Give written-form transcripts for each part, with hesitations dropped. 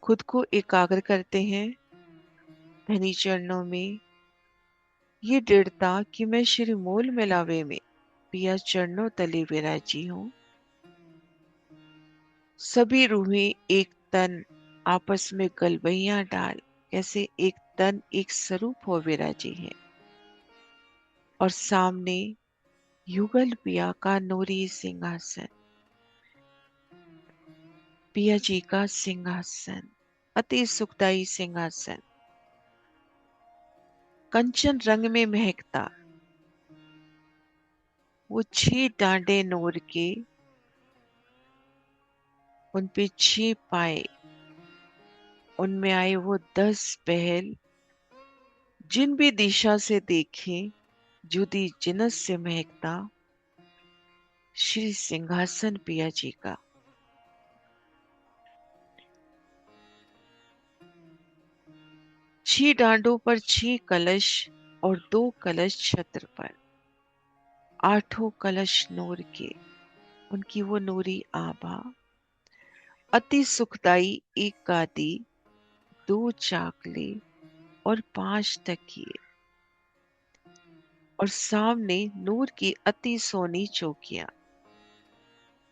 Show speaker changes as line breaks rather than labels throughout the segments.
खुद को एकाग्र करते हैं धनी चरणों में। ये दृढ़ता कि मैं श्री मोल मिलावे में पिया चरणों तले विराजी हूँ। सभी रूहें एक तन आपस में गलबैया डाल कैसे एक तन एक स्वरूप हो विराजी है। और सामने युगल पिया का नूरी सिंहासन, पिया जी का सिंहासन, अति सुखदाई सिंहासन, कंचन रंग में महकता। वो 6 डांडे नूर के, उन पे 6 पाए, उनमें आए वो 10 पहल। जिन भी दिशा से देखें जुदी जिनस से महकता श्री सिंहासन पिया जी का। 6 डांडों पर 6 कलश और 2 कलश छत्र पर, 8 कलश नूर के, उनकी वो नूरी आभा। अति सुखदाई एक गादी, 2 चाकले और 5 तकिए। और सामने नूर की अति सोनी चौकियां।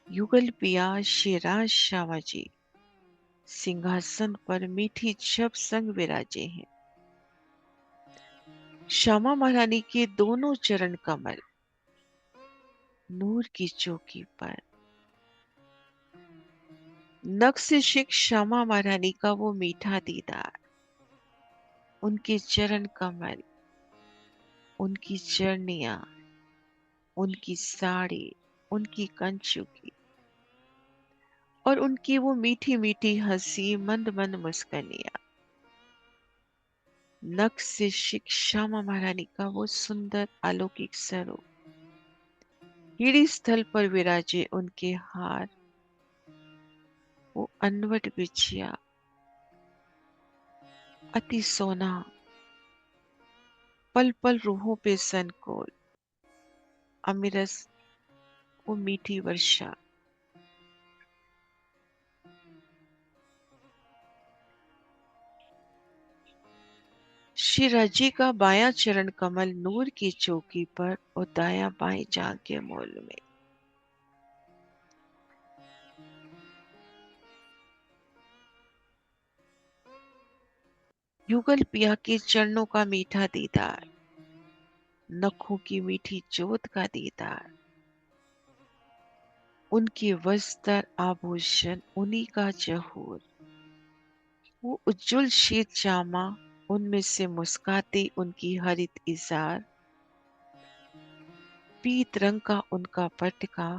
युगल पिया शेराज शामा जी सिंहासन पर मीठी छप संग विराजे हैं। श्यामा महारानी के दोनों चरण कमल नूर की चौकी पर। नख से शिख श्यामा महारानी का वो मीठा दीदार, उनके चरण कमल, उनकी चरनियां, उनकी साड़ी, उनकी कंचुकी और उनकी वो मीठी मीठी हंसी, मंद मंद मुस्कानियां। नख से शिख श्यामा महारानी का वो सुंदर अलौकिक स्वरूप, हीरी स्थल पर विराजे उनके हार, वो अनवट बिछिया, अति सोना, पल पल रूहों पे सनकोल, अमिरस वो मीठी वर्षा। श्री राजी का बायां चरण कमल नूर की चौकी पर और दाया बाएं जांग के मोल में। युगल पिया के चरणों का मीठा दीदार, नखों की मीठी जोत का दीदार, उनके वस्त्र आभूषण उन्हीं का जहूर, वो उज्जवल शीत जामा, उनमें से मुस्काती उनकी हरित इजार, पीत रंग का उनका पटका,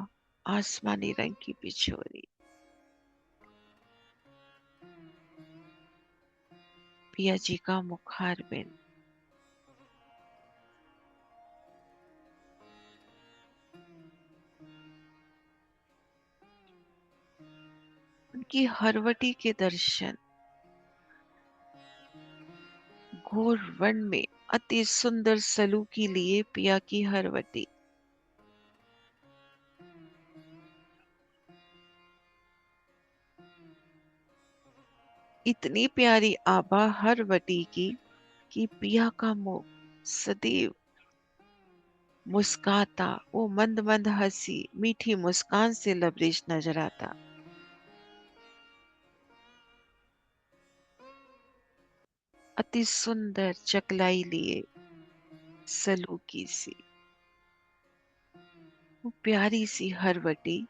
आसमानी रंग की बिछोरी। पिया जी का मुखारबिंद, उनकी हरवटी के दर्शन, घोर वन में अति सुंदर सलूकी लिए पिया की हरवटी। इतनी प्यारी आभा हरवटी की कि पिया का मुख सदैव मुस्काता, वो मंद मंद हंसी मीठी मुस्कान से लबरेज नजर आता। अति सुंदर चकलाई लिए सलूकी सी, वो प्यारी सी हरवटी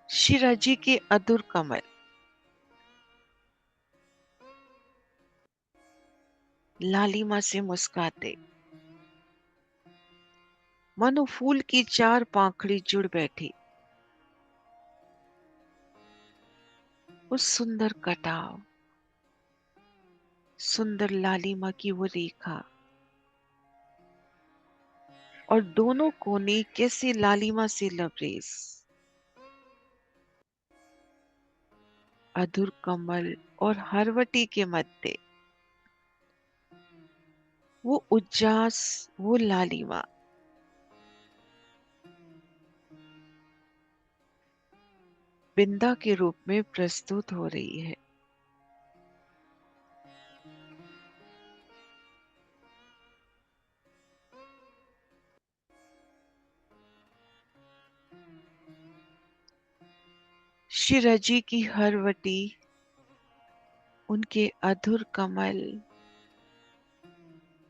शिराजी के अधुर कमल, लालिमा से मुस्काते, मानो फूल की 4 पाखड़ी जुड़ बैठी। उस सुंदर कटाव, सुंदर लालिमा की वो रेखा और दोनों कोने कैसे लालिमा से लबरेज। अधुर कमल और हरवटी के मध्य वो उज्जास, वो लालिमा बिंदा के रूप में प्रस्तुत हो रही है। श्री रजी की हर वटी, उनके अधुर कमल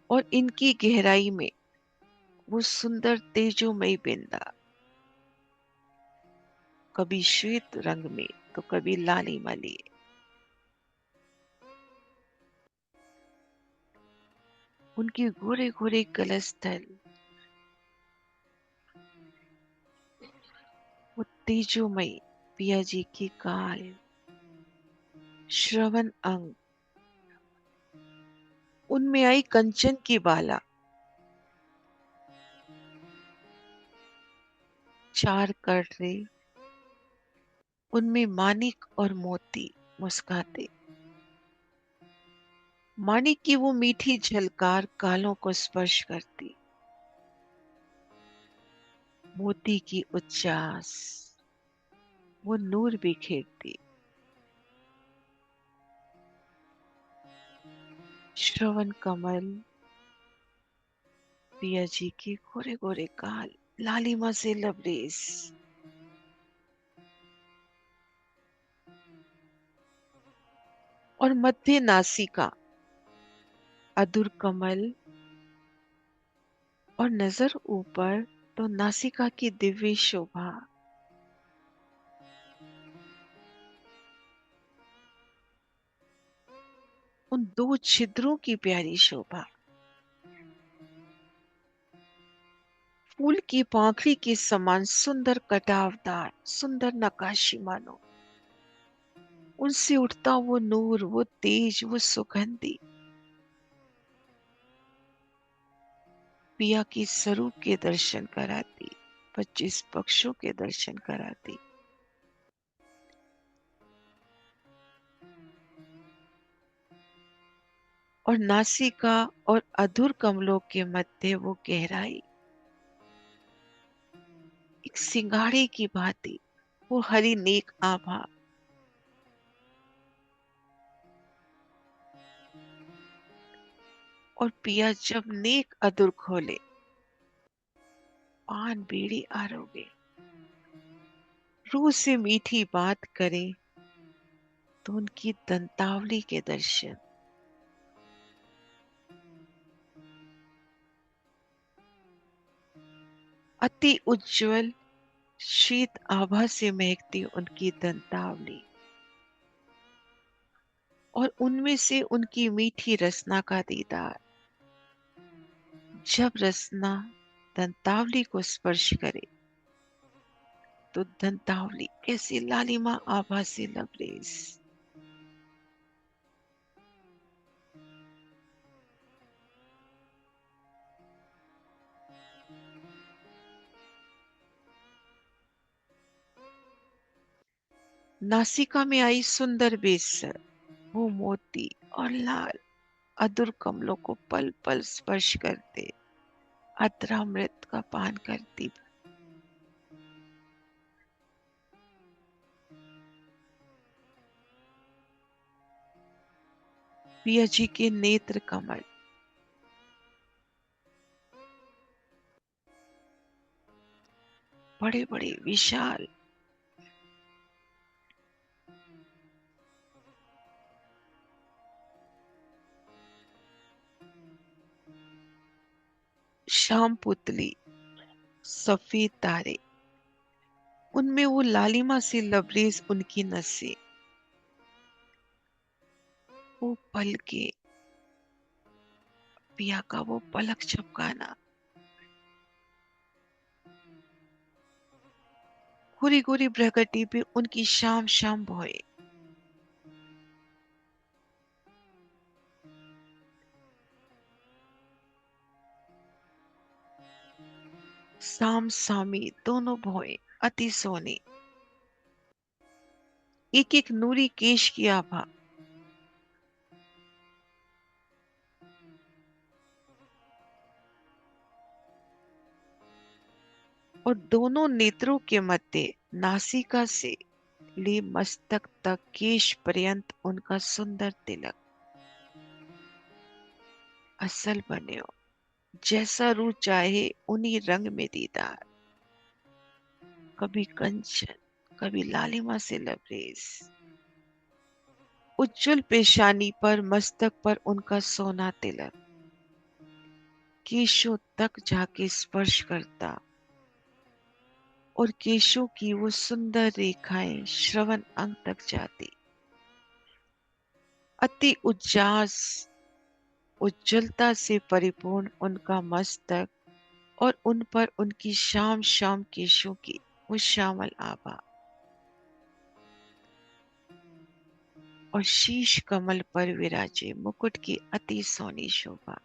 और इनकी गहराई में वो सुंदर तेजोमयी बिंदा, कभी श्वेत रंग में तो कभी लालिमा लिए। उनके गोरे गोरे कलस्थल, वो तेजोमयी पिया जी की काल, श्रवण अंग, उनमें आई कंचन की बाला, चार कटरे, उनमें मानिक और मोती मुस्काते। मानिक की वो मीठी झलकार कालों को स्पर्श करती, मोती की उच्चास वो नूर बिखेरती। श्रवण कमल पिया जी के गोरे गोरे काल, लालिमा से लबरेज। और मध्य नासिका, अधुर कमल, और नजर ऊपर तो नासिका की दिव्य शोभा। उन दो छिद्रों की प्यारी शोभा, फूल की पाखड़ी के समान सुंदर कटावदार, सुंदर नकाशी मानो। उनसे उठता वो नूर, वो तेज, वो सुगंधी पिया की स्वरूप के दर्शन कराती, 25 पक्षों के दर्शन कराती। और नासिका और अधुर कमलों के मध्य वो गहराई, एक सिंगाड़े की भांति, वो हरी नेक आभा। और पिया जब नेक अधुर खोले, पान बीड़ी आरोगे, रूह से मीठी बात करे तो उनकी दंतावली के दर्शन। अति उज्जवल शीत आभा से महकती उनकी दंतावली, और उनमें से उनकी मीठी रसना का दीदार। जब रसना दंतावली को स्पर्श करे तो दंतावली कैसी लालिमा आभा से लबरेज। नासिका में आई सुंदर बेसर, वो मोती और लाल अधुर कमलों को पल पल स्पर्श करते, अधरामृत का पान करती। पिया जी के नेत्र कमल, बड़े बड़े विशाल, श्याम पुतली, सफेद तारे, उनमें वो लालिमा से लबरेज उनकी नसें, वो पल के पिया का वो पलक झपकाना, गोरी गोरी भ्रगटी पे उनकी शाम शाम भोए। साम सामी दोनों भोए अति सोने, एक एक नूरी केश की आभा। और दोनों नेत्रों के मध्य नासिका से ले मस्तक तक केश पर्यंत उनका सुंदर तिलक। असल बन्यो, जैसा रूह चाहे उन्हीं रंग में दीदार। कभी कंचन, कभी लालिमा से लबरेज। उज्जवल पेशानी पर, मस्तक पर उनका सोना तिलक। केशों तक जाके स्पर्श करता और केशों की वो सुंदर रेखाएं श्रवण अंग तक जाती। अति उज्जास उज्ज्वलता से परिपूर्ण उनका मस्तक और उन पर उनकी शाम शाम केशों की वो श्यामल आभा। और शीश कमल पर विराजे मुकुट की अति सोनी शोभा।